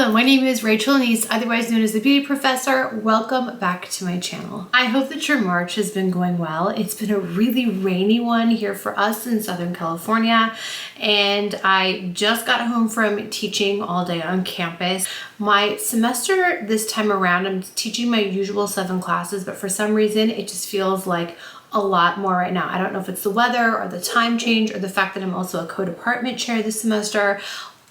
Hello, my name is Rachel Anise, otherwise known as the Beauty Professor. Welcome back to my channel. I hope that your March has been going well. It's been a really rainy one here for us in Southern California, and I just got home from teaching all day on campus. My semester this time around, I'm teaching my usual 7 classes, but for some reason it just feels like a lot more right now. I don't know if it's the weather or the time change or the fact that I'm also a co-department chair this semester.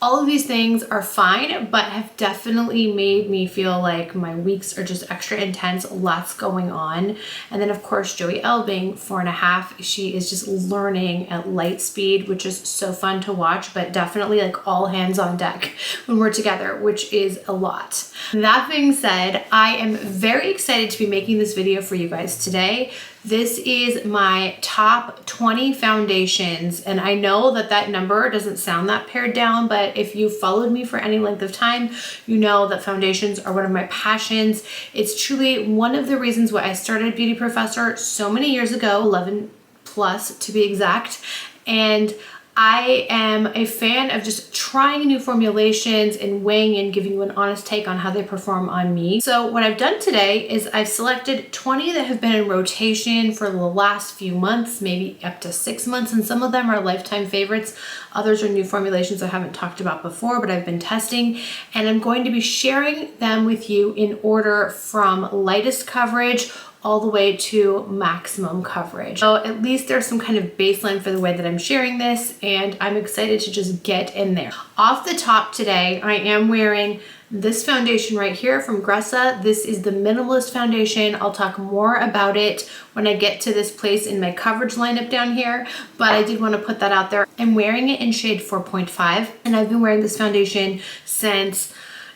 All of these things are fine, but have definitely made me feel like my weeks are just extra intense, lots going on. And then of course, Joey L being 4.5, she is just learning at light speed, which is so fun to watch, but definitely like all hands on deck when we're together, which is a lot. That being said, I am very excited to be making this video for you guys today. This is my top 20 foundations, and I know that that number doesn't sound that pared down, but if you followed me for any length of time, you know that foundations are one of my passions. It's truly one of the reasons why I started Beauty Professor so many years ago, 11 plus to be exact, and I am a fan of just trying new formulations and weighing and giving you an honest take on how they perform on me. So what I've done today is I've selected 20 that have been in rotation for the last few months, maybe up to 6 months, and some of them are lifetime favorites. Others are new formulations I haven't talked about before, but I've been testing, and I'm going to be sharing them with you in order from lightest coverage all the way to maximum coverage. So at least there's some kind of baseline for the way that I'm sharing this, and I'm excited to just get in there. Off the top today, I am wearing this foundation right here from Gressa. This is the Minimalist Foundation. I'll talk more about it when I get to this place in my coverage lineup down here, but I did want to put that out there. I'm wearing it in shade 4.5, and I've been wearing this foundation since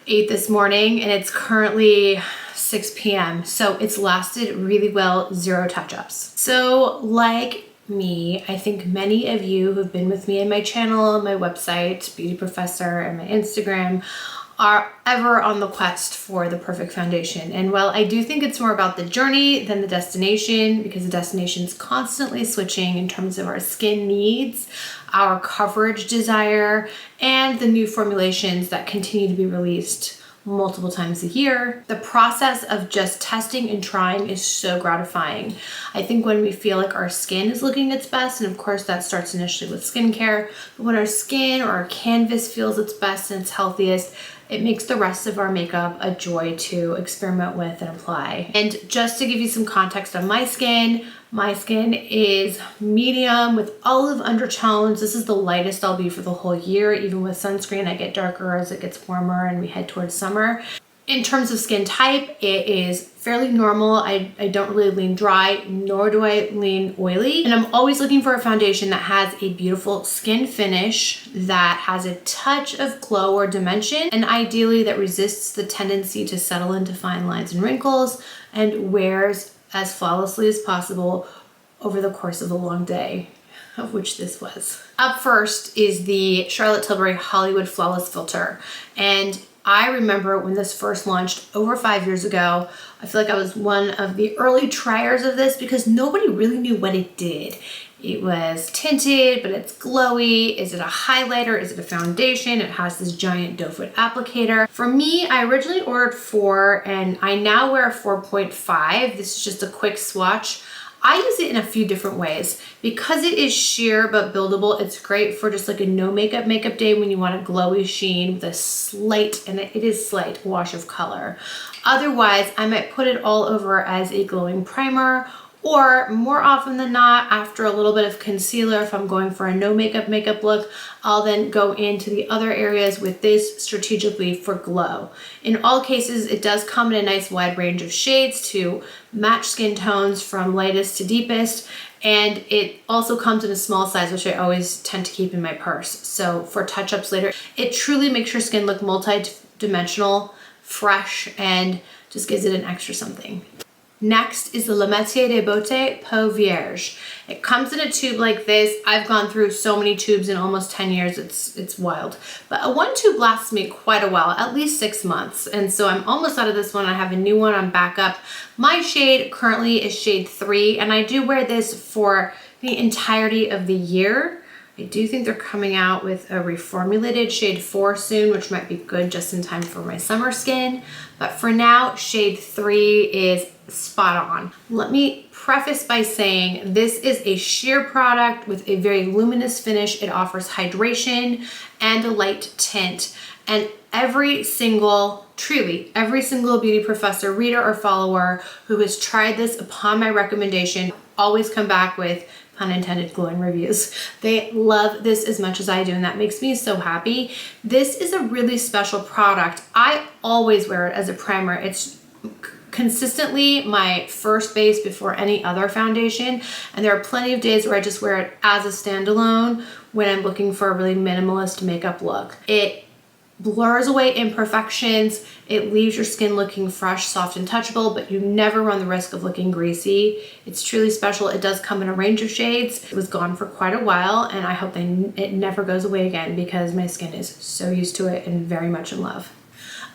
8 this morning, and it's currently 6 p.m. So it's lasted really well, 0 touch-ups. So like me, I think many of you who've been with me in my channel, my website, Beauty Professor, and my Instagram are ever on the quest for the perfect foundation. And while I do think it's more about the journey than the destination, because the destination is constantly switching in terms of our skin needs, our coverage desire, and the new formulations that continue to be released multiple times a year. The process of just testing and trying is so gratifying. I think when we feel like our skin is looking its best, and of course that starts initially with skincare, but when our skin or our canvas feels its best and its healthiest, it makes the rest of our makeup a joy to experiment with and apply. And just to give you some context on my skin is medium with olive undertones. This is the lightest I'll be for the whole year. Even with sunscreen, I get darker as it gets warmer and we head towards summer. In terms of skin type, it is fairly normal. I don't really lean dry, nor do I lean oily. And I'm always looking for a foundation that has a beautiful skin finish, that has a touch of glow or dimension, and ideally that resists the tendency to settle into fine lines and wrinkles, and wears as flawlessly as possible over the course of a long day, of which this was. Up first is the Charlotte Tilbury Hollywood Flawless Filter. And I remember when this first launched over 5 years ago, I feel like I was one of the early triers of this because nobody really knew what it did. It was tinted, but it's glowy. Is it a highlighter? Is it a foundation? It has this giant doe foot applicator. For me, I originally ordered 4 and I now wear 4.5. This is just a quick swatch. I use it in a few different ways. Because it is sheer but buildable, it's great for just like a no makeup day when you want a glowy sheen with a slight, and it is slight, wash of color. Otherwise, I might put it all over as a glowing primer, or more often than not, after a little bit of concealer, if I'm going for a no makeup look, I'll then go into the other areas with this strategically for glow. In all cases, it does come in a nice wide range of shades to match skin tones from lightest to deepest, and it also comes in a small size, which I always tend to keep in my purse. So for touch-ups later, it truly makes your skin look multi-dimensional, fresh, and just gives it an extra something. Next is the Le Mercier de Beauté Peau Vierge. It comes in a tube like this. I've gone through so many tubes in almost 10 years, it's wild. But a 1 tube lasts me quite a while, at least 6 months. And so I'm almost out of this one. I have a new one on backup. My shade currently is shade 3, and I do wear this for the entirety of the year. I do think they're coming out with a reformulated shade 4 soon, which might be good just in time for my summer skin. But for now, shade 3 is spot on. Let me preface by saying this is a sheer product with a very luminous finish. It offers hydration and a light tint. And every single, truly, every single beauty professor, reader, or follower who has tried this upon my recommendation always come back with, pun intended, glowing reviews. They love this as much as I do, and that makes me so happy. This is a really special product. I always wear it as a primer. It's consistently my first base before any other foundation, and there are plenty of days where I just wear it as a standalone when I'm looking for a really minimalist makeup look. It blurs away imperfections. It leaves your skin looking fresh, soft, and touchable, but you never run the risk of looking greasy. It's truly special. It does come in a range of shades. It was gone for quite a while, and I hope it never goes away again because my skin is so used to it and very much in love.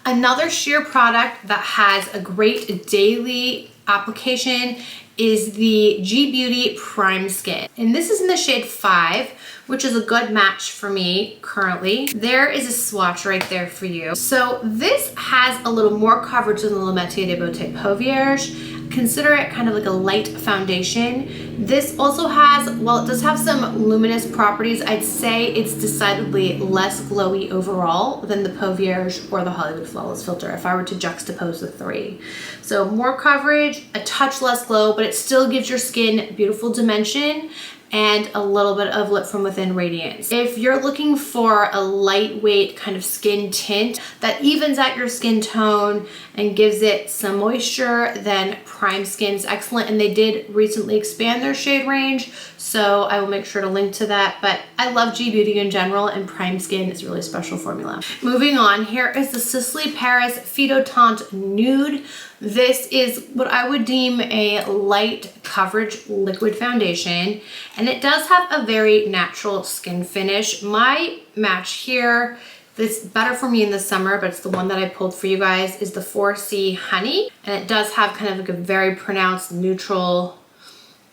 Another sheer product that has a great daily application is the G Beauty Prime Skin. And this is in the shade 5, which is a good match for me currently. There is a swatch right there for you. So this has a little more coverage than the Le Métier de Beauté Peau Vierge. Consider it kind of like a light foundation. This also has, while it does have some luminous properties, I'd say it's decidedly less glowy overall than the Peau Vierge or the Hollywood Flawless Filter if I were to juxtapose the three. So more coverage, a touch less glow, but it still gives your skin beautiful dimension and a little bit of lit from within radiance. If you're looking for a lightweight kind of skin tint that evens out your skin tone and gives it some moisture, then Prime Skin is excellent. And they did recently expand their shade range, so I will make sure to link to that. But I love G Beauty in general, and Prime Skin is a really special formula. Moving on, here is the Sicily Paris Phytotante Nude. This is what I would deem a light coverage liquid foundation, and it does have a very natural skin finish. My match here, that's better for me in the summer, but it's the one that I pulled for you guys, is the 4C Honey, and it does have kind of like a very pronounced neutral,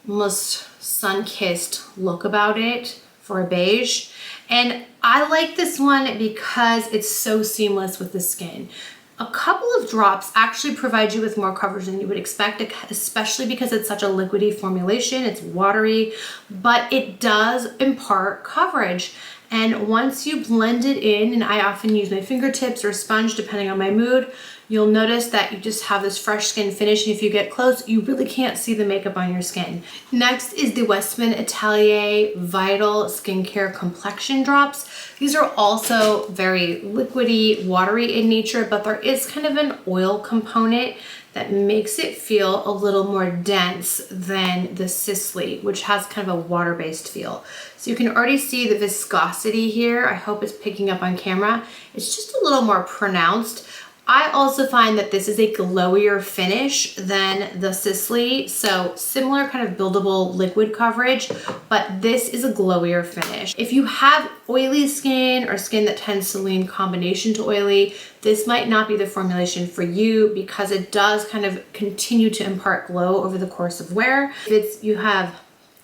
almost sun-kissed look about it for a beige. And I like this one because it's so seamless with the skin. A couple of drops actually provide you with more coverage than you would expect, especially because it's such a liquidy formulation. It's watery, but it does impart coverage. And once you blend it in, and I often use my fingertips or a sponge depending on my mood, you'll notice that you just have this fresh skin finish. And if you get close, you really can't see the makeup on your skin. Next is the Westman Italia Vital Skincare Complexion Drops. These are also very liquidy, watery in nature, but there is kind of an oil component that makes it feel a little more dense than the Sicily, which has kind of a water-based feel. So you can already see the viscosity here. I hope it's picking up on camera. It's just a little more pronounced. I also find that this is a glowier finish than the Sicily, so similar kind of buildable liquid coverage, but this is a glowier finish. If you have oily skin or skin that tends to lean combination to oily, this might not be the formulation for you because it does kind of continue to impart glow over the course of wear. If you have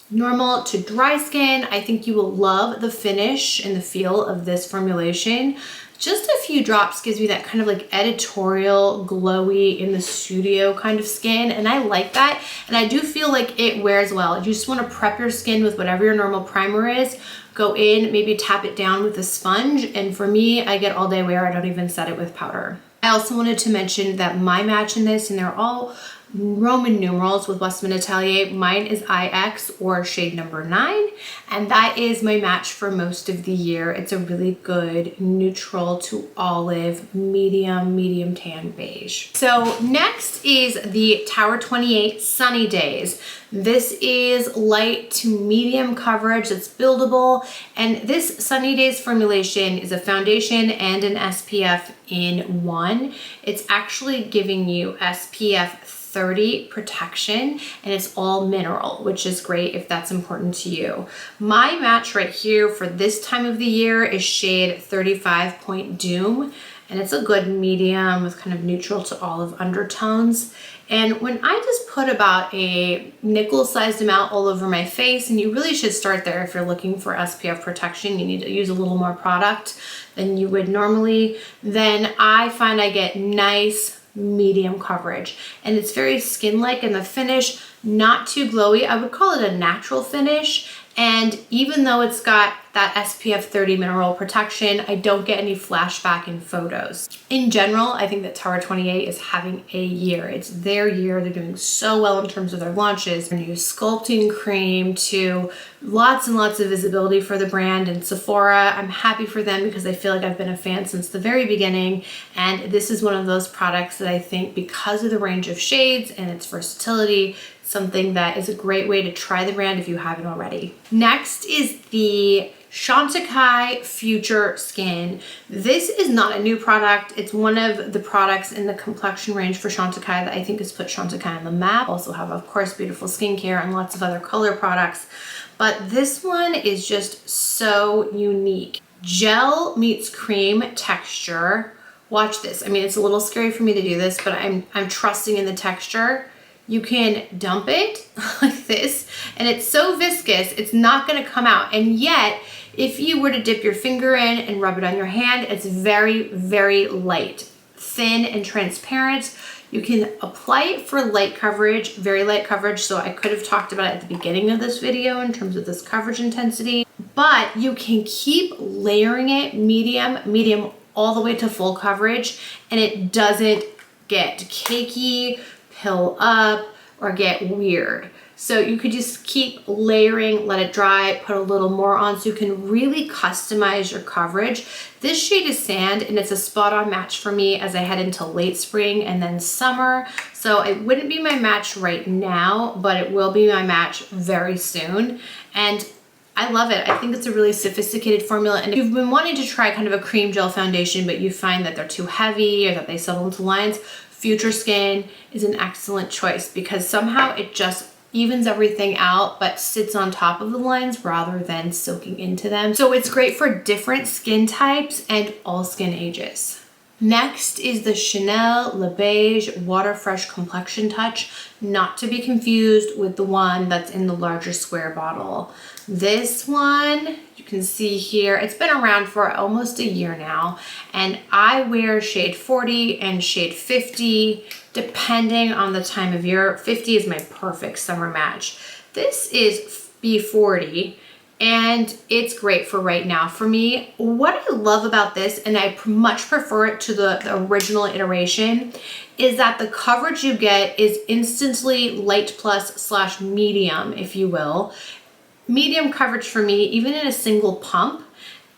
normal to dry skin, I think you will love the finish and the feel of this formulation. Just a few drops gives you that kind of like editorial, glowy, in the studio kind of skin, and I like that. And I do feel like it wears well. You just want to prep your skin with whatever your normal primer is. Go in, maybe tap it down with a sponge, and for me, I get all day wear. I don't even set it with powder. I also wanted to mention that my match in this, and they're all Roman numerals with Westman Italia. Mine is IX or shade number 9, and that is my match for most of the year. It's a really good neutral to olive, medium tan beige. So next is the Tower 28 Sunny Days. This is light to medium coverage that's buildable, and this Sunny Days formulation is a foundation and an SPF in one. It's actually giving you SPF 30 protection, and it's all mineral, which is great if that's important to you. My match right here for this time of the year is shade 35 Point Doom, and it's a good medium with kind of neutral to olive undertones. And when I just put about a nickel-sized amount all over my face, and you really should start there if you're looking for SPF protection, you need to use a little more product than you would normally, then I find I get nice medium coverage. And it's very skin-like, and the finish, not too glowy. I would call it a natural finish. And even though it's got that SPF 30 mineral protection, I don't get any flashback in photos. In general, I think that Tower 28 is having a year. It's their year. They're doing so well in terms of their launches. Their new sculpting cream to lots and lots of visibility for the brand. And Sephora, I'm happy for them because I feel like I've been a fan since the very beginning. And this is one of those products that I think, because of the range of shades and its versatility, something that is a great way to try the brand if you haven't already. Next is the Shanta Future Skin. This is not a new product. It's one of the products in the complexion range for Shanta that I think has put Shanta on the map. Also have, of course, beautiful skincare and lots of other color products. But this one is just so unique. Gel meets cream texture. Watch this. I mean, it's a little scary for me to do this, but I'm trusting in the texture. You can dump it like this, and it's so viscous, it's not gonna come out. And yet, if you were to dip your finger in and rub it on your hand, it's very, very light, thin and transparent. You can apply it for light coverage, very light coverage. So I could have talked about it at the beginning of this video in terms of this coverage intensity, but you can keep layering it medium, all the way to full coverage, and it doesn't get cakey, pill up, or get weird. So you could just keep layering, let it dry, put a little more on, so you can really customize your coverage. This shade is Sand, and it's a spot on match for me as I head into late spring and then summer. So it wouldn't be my match right now, but it will be my match very soon. And I love it. I think it's a really sophisticated formula. And if you've been wanting to try kind of a cream gel foundation, but you find that they're too heavy or that they settle into lines, Future Skin is an excellent choice because somehow it just evens everything out but sits on top of the lines rather than soaking into them. So it's great for different skin types and all skin ages. Next is the Chanel Le Beige Water Fresh Complexion Touch, not to be confused with the one that's in the larger square bottle. This one, you can see here, it's been around for almost a year now, and I wear shade 40 and shade 50, depending on the time of year. 50 is my perfect summer match. This is B40, and it's great for right now. For me, what I love about this, and I much prefer it to the original iteration, is that the coverage you get is instantly light plus / medium, if you will. Medium coverage for me, even in a single pump,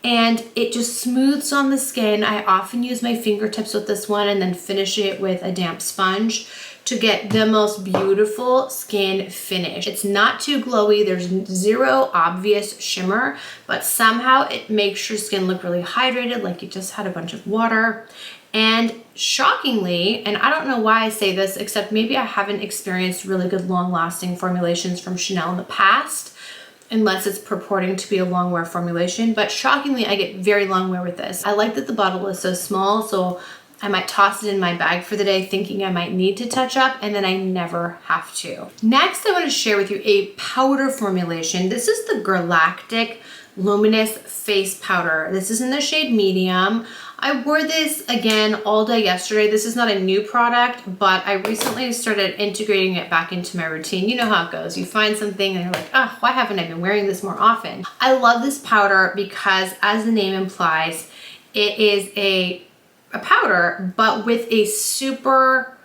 and it just smooths on the skin. I often use my fingertips with this one and then finish it with a damp sponge to get the most beautiful skin finish. It's not too glowy, there's zero obvious shimmer, but somehow it makes your skin look really hydrated, like you just had a bunch of water. And shockingly, and I don't know why I say this, except maybe I haven't experienced really good long-lasting formulations from Chanel in the past, unless it's purporting to be a long wear formulation, but shockingly I get very long wear with this. I like that the bottle is so small, so I might toss it in my bag for the day thinking I might need to touch up, and then I never have to. Next, I want to share with you a powder formulation. This is the Girlactic Luminous Face Powder. This is in the shade medium. I wore this again all day yesterday. This is not a new product, but I recently started integrating it back into my routine. You know how it goes. You find something and you're like, oh, why haven't I been wearing this more often? I love this powder because, as the name implies, it is a powder, but with a super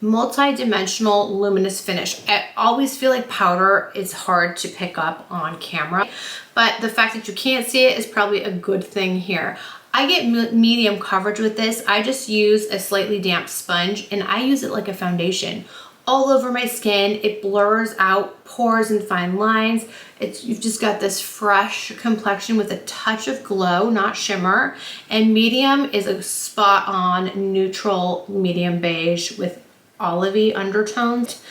multi-dimensional luminous finish. I always feel like powder is hard to pick up on camera, but the fact that you can't see it is probably a good thing here. I get medium coverage with this. I just use a slightly damp sponge and I use it like a foundation all over my skin. It blurs out pores and fine lines. You've just got this fresh complexion with a touch of glow, not shimmer. And medium is a spot on neutral medium beige with olivey undertones.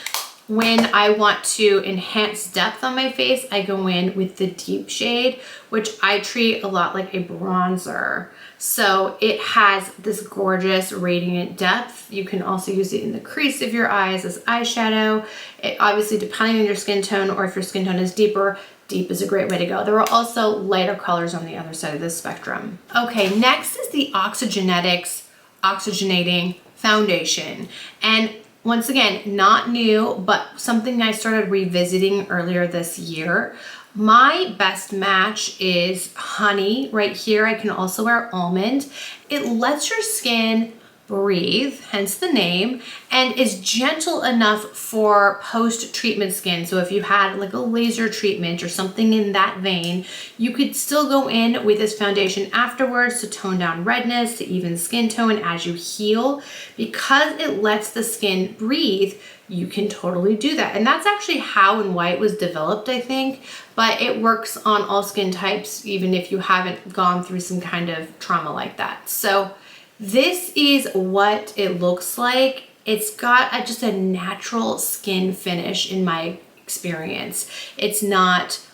when I want to enhance depth on my face, I go in with the deep shade, which I treat a lot like a bronzer. So it has this gorgeous radiant depth. You can also use it in the crease of your eyes as eyeshadow. It obviously, depending on your skin tone, or if your skin tone is deeper, deep is a great way to go. There are also lighter colors on the other side of this spectrum. Okay, next is the Oxygenics Oxygenating Foundation. And once again, not new, but something I started revisiting earlier this year. My best match is honey right here. I can also wear almond. It lets your skin breathe, hence the name, and is gentle enough for post-treatment skin. So if you had like a laser treatment or something in that vein, you could still go in with this foundation afterwards to tone down redness, to even skin tone as you heal. Because it lets the skin breathe, you can totally do that. And that's actually how and why it was developed, I think, but it works on all skin types, even if you haven't gone through some kind of trauma like that. So this is what it looks like. It's got just a natural skin finish in my experience. It's not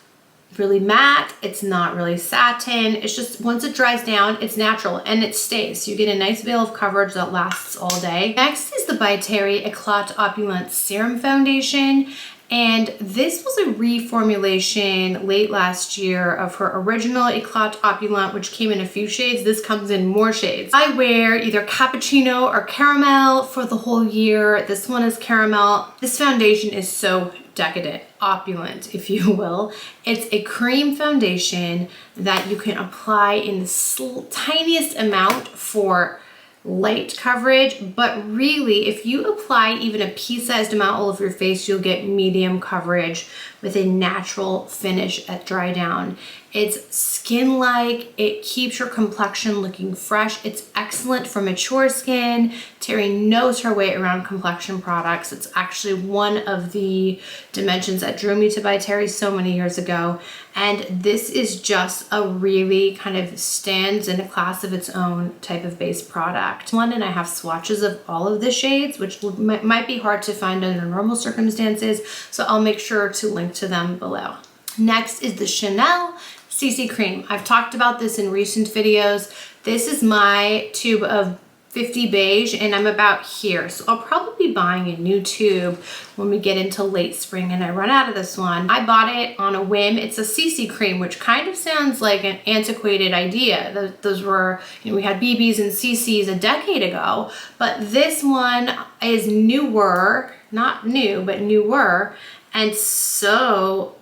really matte, it's not really satin. It's just, once it dries down, it's natural and it stays. So you get a nice veil of coverage that lasts all day. Next is the By Terry Eclat Opulent Serum Foundation. And this was a reformulation late last year of her original Eclat Opulent, which came in a few shades. This comes in more shades. I wear either cappuccino or caramel for the whole year. This one is caramel. This foundation is so decadent, opulent, if you will. It's a cream foundation that you can apply in the tiniest amount for light coverage, but really if you apply even a pea-sized amount all over your face, you'll get medium coverage with a natural finish at dry down. It's skin-like, it keeps your complexion looking fresh. It's excellent for mature skin. Terry knows her way around complexion products. It's actually one of the dimensions that drew me to By Terry so many years ago. And this is just a really kind of stands in a class of its own type of base product. And I have swatches of all of the shades, which might be hard to find under normal circumstances. So I'll make sure to link to them below. Next is the Chanel CC Cream. I've talked about this in recent videos. This is my tube of 50 Beige and I'm about here. So I'll probably be buying a new tube when we get into late spring and I run out of this one. I bought it on a whim. It's a CC cream, which kind of sounds like an antiquated idea. Those were, you know, we had BBs and CCs a decade ago, but this one is newer, not new, but newer, and so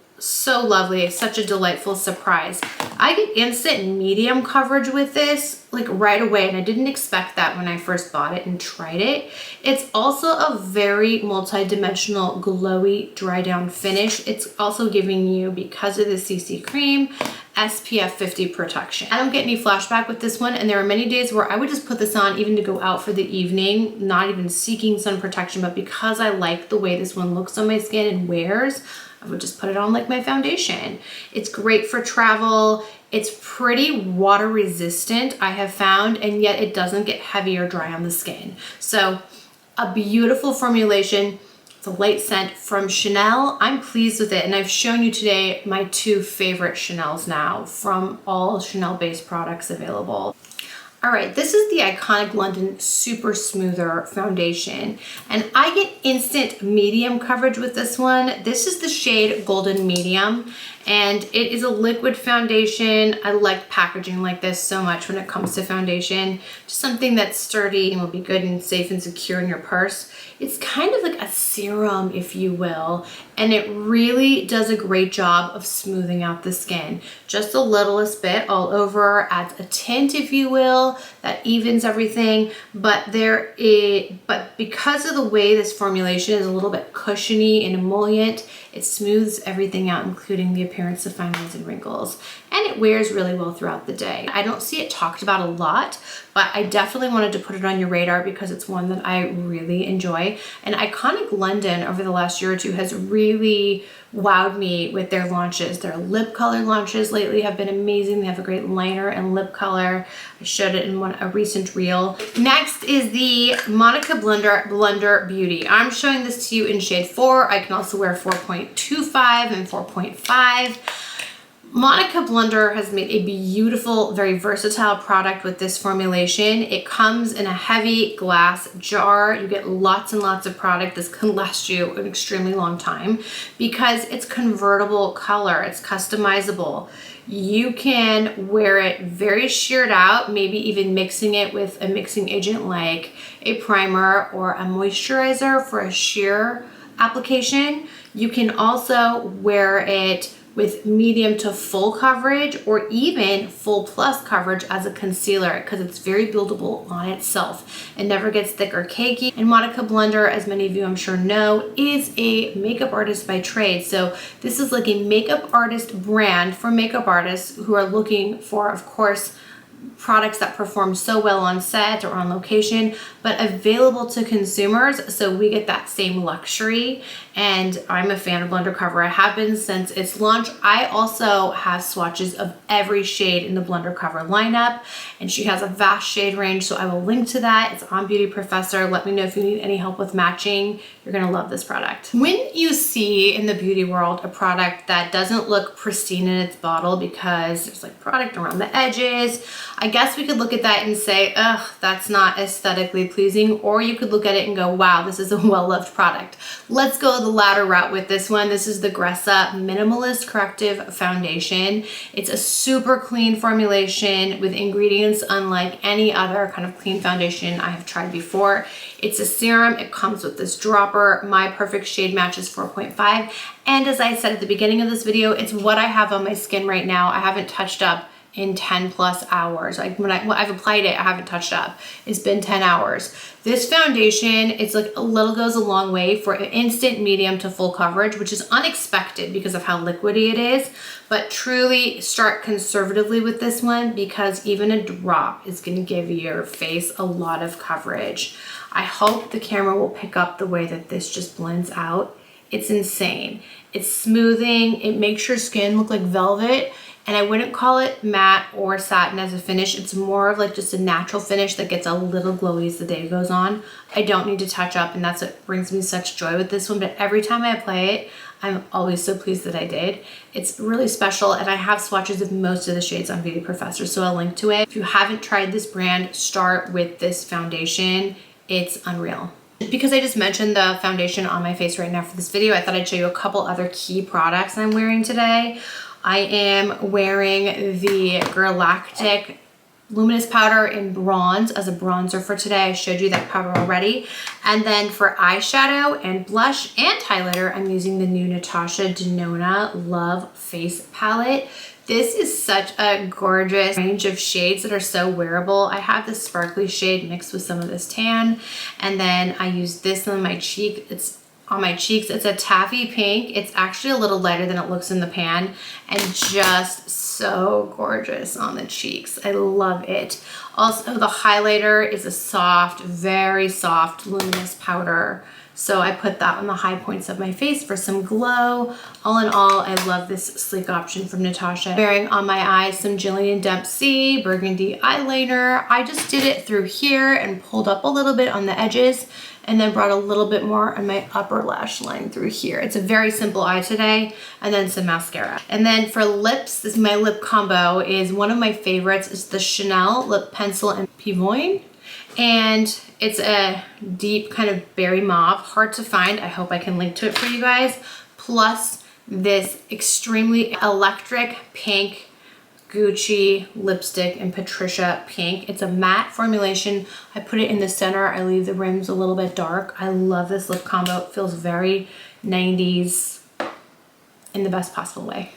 lovely. It's such a delightful surprise. I get instant medium coverage with this like right away, and I didn't expect that when I first bought it and tried it. It's also a very multi-dimensional glowy dry down finish. It's also giving you, because of the CC cream, SPF 50 protection. I don't get any flashback with this one, and there are many days where I would just put this on even to go out for the evening, not even seeking sun protection, but because I like the way this one looks on my skin and wears, I would just put it on like my foundation. It's great for travel. It's pretty water resistant, I have found, and yet it doesn't get heavy or dry on the skin. So a beautiful formulation. It's a light scent from Chanel. I'm pleased with it, and I've shown you today my two favorite Chanels now from all Chanel-based products available. All right, this is the iconic London Super Smoother Foundation, and I get instant medium coverage with this one. This is the shade Golden Medium, and it is a liquid foundation. I like packaging like this so much when it comes to foundation. Just something that's sturdy and will be good and safe and secure in your purse. It's kind of like a serum, if you will, and it really does a great job of smoothing out the skin. Just the littlest bit all over, adds a tint, if you will, that evens everything, but because of the way this formulation is a little bit cushiony and emollient, it smooths everything out, including the appearance of fine lines and wrinkles. and it wears really well throughout the day. I don't see it talked about a lot, but I definitely wanted to put it on your radar because it's one that I really enjoy. And Iconic London over the last year or two has really wowed me with their launches. Their lip color launches lately have been amazing. They have a great liner and lip color. I showed it in a recent reel. Next is the Monica Blender Beauty. I'm showing this to you in shade 4. I can also wear 4.25 and 4.5. Monica Blender has made a beautiful, very versatile product with this formulation. It comes in a heavy glass jar. You get lots and lots of product. This can last you an extremely long time because it's convertible color. It's customizable. You can wear it very sheared out, maybe even mixing it with a mixing agent like a primer or a moisturizer for a sheer application. You can also wear it with medium to full coverage or even full plus coverage as a concealer because it's very buildable on itself. It never gets thick or cakey. And Monica Blender, as many of you I'm sure know, is a makeup artist by trade. So this is like a makeup artist brand for makeup artists who are looking for, of course, products that perform so well on set or on location, but available to consumers, so we get that same luxury. And I'm a fan of Blender Cover. I have been since its launch. I also have swatches of every shade in the Blender Cover lineup, and she has a vast shade range, so I will link to that. It's on Beauty Professor. Let me know if you need any help with matching. You're gonna love this product. When you see in the beauty world a product that doesn't look pristine in its bottle because there's like product around the edges, I guess we could look at that and say, ugh, that's not aesthetically pleasing, or you could look at it and go, wow, this is a well-loved product. Let's go the latter route with this one. This is the Gressa Minimalist Corrective Foundation. It's a super clean formulation with ingredients unlike any other kind of clean foundation I have tried before. It's a serum. It comes with this dropper. My perfect shade match is 4.5. And as I said at the beginning of this video, it's what I have on my skin right now. I haven't touched up in 10 plus hours. Like when I've applied it, I haven't touched up. It's been 10 hours. This foundation, it's like a little goes a long way for an instant medium to full coverage, which is unexpected because of how liquidy it is, but truly start conservatively with this one because even a drop is gonna give your face a lot of coverage. I hope the camera will pick up the way that this just blends out. It's insane. It's smoothing. It makes your skin look like velvet. And I wouldn't call it matte or satin as a finish. It's more of like just a natural finish that gets a little glowy as the day goes on. I don't need to touch up, and that's what brings me such joy with this one. But every time I apply it, I'm always so pleased that I did. It's really special, and I have swatches of most of the shades on Beauty Professor, so I'll link to it. If you haven't tried this brand, start with this foundation. It's unreal. Because I just mentioned the foundation on my face right now for this video, I thought I'd show you a couple other key products I'm wearing today. I am wearing the Girlactic Luminous Powder in bronze as a bronzer for today. I showed you that powder already. And then for eyeshadow and blush and highlighter, I'm using the new Natasha Denona Love Face Palette. This is such a gorgeous range of shades that are so wearable. I have this sparkly shade mixed with some of this tan. And then I use this on my cheek. It's on my cheeks. It's a taffy pink. It's actually a little lighter than it looks in the pan and just so gorgeous on the cheeks. I love it. Also, the highlighter is a soft, very soft, luminous powder. So I put that on the high points of my face for some glow. All in all, I love this sleek option from Natasha. Wearing on my eyes some Jillian Dempsey Burgundy eyeliner. I just did it through here and pulled up a little bit on the edges and then brought a little bit more on my upper lash line through here. It's a very simple eye today, and then some mascara. And then for lips, this is my lip combo, is one of my favorites. It's the Chanel Lip Pencil and Pivoine. And it's a deep kind of berry mauve, hard to find. I hope I can link to it for you guys. Plus this extremely electric pink Gucci lipstick in Patricia Pink. It's a matte formulation. I put it in the center. I leave the rims a little bit dark. I love this lip combo. It feels very 90s in the best possible way.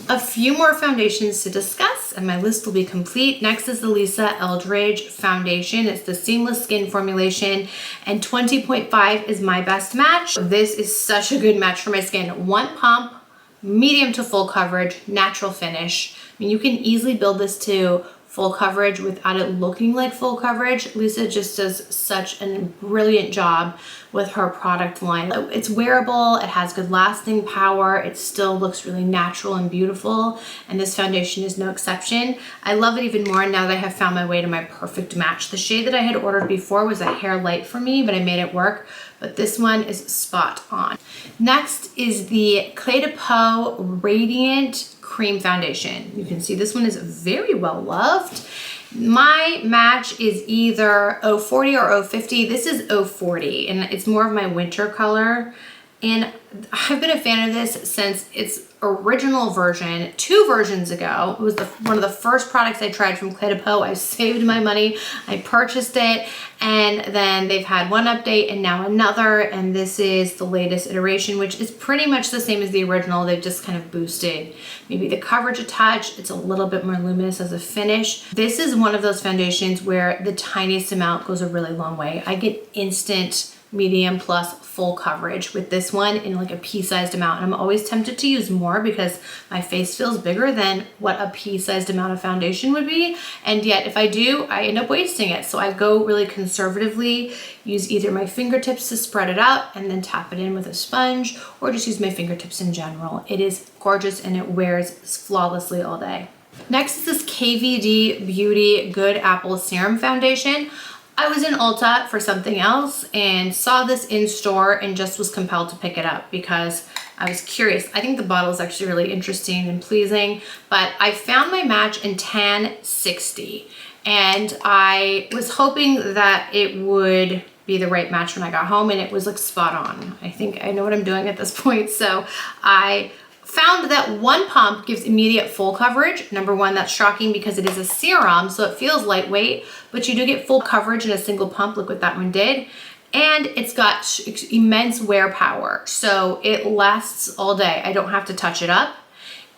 A few more foundations to discuss and my list will be complete. Next is the Lisa Eldridge foundation. It's the seamless skin formulation and 20.5 is my best match. This is such a good match for my skin. One pump, medium to full coverage, natural finish. mean, you can easily build this to full coverage without it looking like full coverage. Lisa just does such a brilliant job with her product line. It's wearable, it has good lasting power, it still looks really natural and beautiful, and this foundation is no exception. I love it even more now that I have found my way to my perfect match. The shade that I had ordered before was a hair light for me, but I made it work. But this one is spot on. Next is the Clé de Peau Radiant Cream Foundation. You can see this one is very well loved. My match is either 040 or 050. This is 040, and it's more of my winter color. And I've been a fan of this since its original version, 2 versions ago. It was one of the first products I tried from Clé de Peau. I saved my money, I purchased it, and then they've had one update and now another, and this is the latest iteration, which is pretty much the same as the original. They've just kind of boosted maybe the coverage a touch. It's a little bit more luminous as a finish. This is one of those foundations where the tiniest amount goes a really long way. I get instant medium plus full coverage with this one in like a pea-sized amount. And I'm always tempted to use more because my face feels bigger than what a pea-sized amount of foundation would be. And yet if I do, I end up wasting it. So I go really conservatively, use either my fingertips to spread it out and then tap it in with a sponge, or just use my fingertips in general. It is gorgeous and it wears flawlessly all day. Next is this KVD Beauty Good Apple Serum Foundation. I was in Ulta for something else and saw this in store and just was compelled to pick it up because I was curious. I think the bottle is actually really interesting and pleasing, but I found my match in tan 60 and I was hoping that it would be the right match when I got home, and it was like spot on. I think I know what I'm doing at this point. So I found that one pump gives immediate full coverage. Number one, that's shocking because it is a serum, so it feels lightweight, but you do get full coverage in a single pump. Look what that one did. And it's got immense wear power, so it lasts all day. I don't have to touch it up.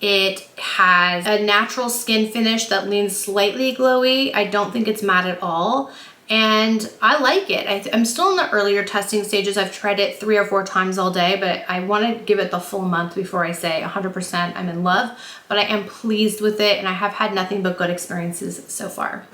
It has a natural skin finish that leans slightly glowy. I don't think it's matte at all. And I like it. I'm still in the earlier testing stages. I've tried it 3 or 4 times all day, but I want to give it the full month before I say 100% I'm in love. But I am pleased with it, and I have had nothing but good experiences so far.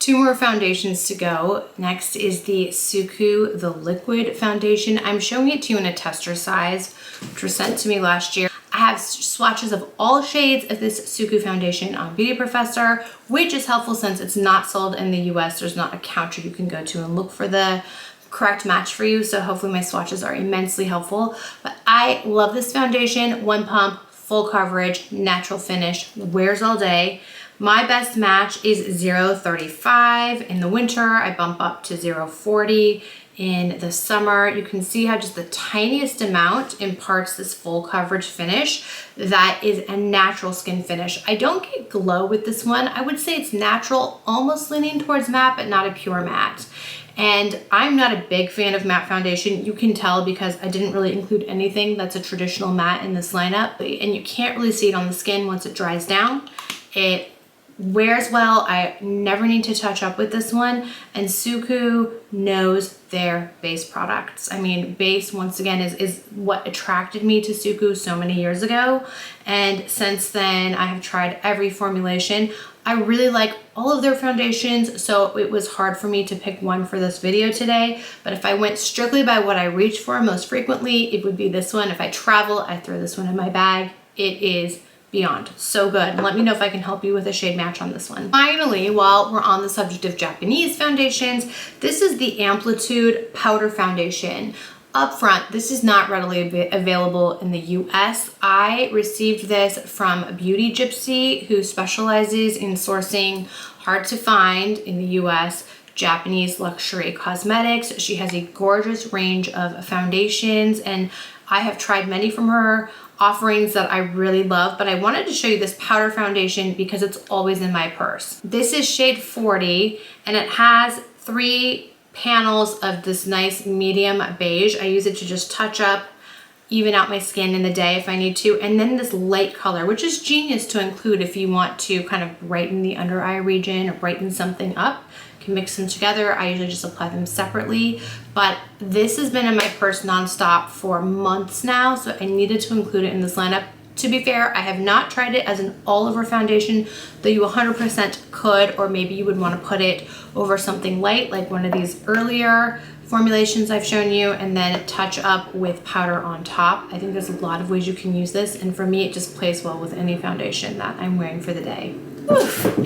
2 more foundations to go. Next is the Suku, the liquid foundation. I'm showing it to you in a tester size, which was sent to me last year. I have swatches of all shades of this Suku foundation on Beauty Professor, which is helpful since it's not sold in the US. There's not a counter you can go to and look for the correct match for you. So hopefully my swatches are immensely helpful. But I love this foundation. One pump, full coverage, natural finish, wears all day. My best match is 0.35. In the winter, I bump up to 0.40. In the summer, you can see how just the tiniest amount imparts this full coverage finish that is a natural skin finish. I don't get glow with this one. I would say it's natural, almost leaning towards matte, but not a pure matte. And I'm not a big fan of matte foundation. You can tell because I didn't really include anything that's a traditional matte in this lineup, and you can't really see it on the skin once it dries down. It wears well. I never need to touch up with this one, and Suku knows their base products. I mean, base once again is what attracted me to Suku so many years ago, and since then I have tried every formulation. I really like all of their foundations, so it was hard for me to pick one for this video today, but if I went strictly by what I reach for most frequently, it would be this one. If I travel, I throw this one in my bag. It is beyond so good. Let me know if I can help you with a shade match on this one. Finally, while we're on the subject of Japanese foundations, this is the Amplitude Powder Foundation. Up front, this is not readily available in the US. I received this from Beauty Gypsy, who specializes in sourcing hard to find in the US Japanese luxury cosmetics. She has a gorgeous range of foundations, and I have tried many from her offerings that I really love, but I wanted to show you this powder foundation because it's always in my purse. This is shade 40, and it has 3 panels of this nice medium beige. I use it to just touch up, even out my skin in the day if I need to, and then this light color, which is genius to include if you want to kind of brighten the under eye region or brighten something up. You can mix them together. I usually just apply them separately, but this has been in my purse nonstop for months now, so I needed to include it in this lineup. To be fair, I have not tried it as an all-over foundation, though you 100% could, or maybe you would want to put it over something light, like one of these earlier formulations I've shown you, and then touch up with powder on top. I think there's a lot of ways you can use this, and for me, it just plays well with any foundation that I'm wearing for the day.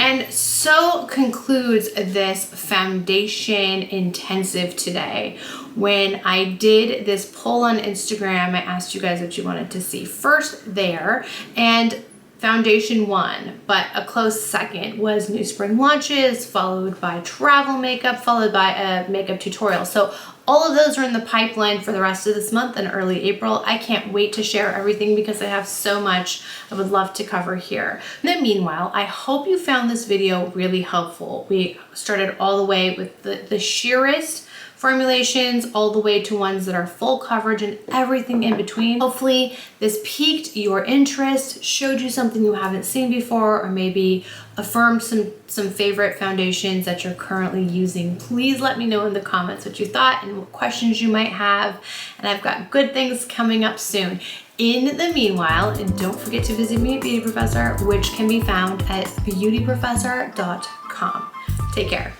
And so concludes this foundation intensive today. When I did this poll on Instagram, I asked you guys what you wanted to see first there, and foundation won, but a close second was new spring launches, followed by travel makeup, followed by a makeup tutorial. So all of those are in the pipeline for the rest of this month and early April. I can't wait to share everything because I have so much I would love to cover here. In the meanwhile, I hope you found this video really helpful. We started all the way with the sheerest formulations all the way to ones that are full coverage and everything in between. Hopefully this piqued your interest, showed you something you haven't seen before, or maybe affirmed some favorite foundations that you're currently using. Please let me know in the comments what you thought and what questions you might have. And I've got good things coming up soon. In the meanwhile, and don't forget to visit me at Beauty Professor, which can be found at beautyprofessor.com. Take care.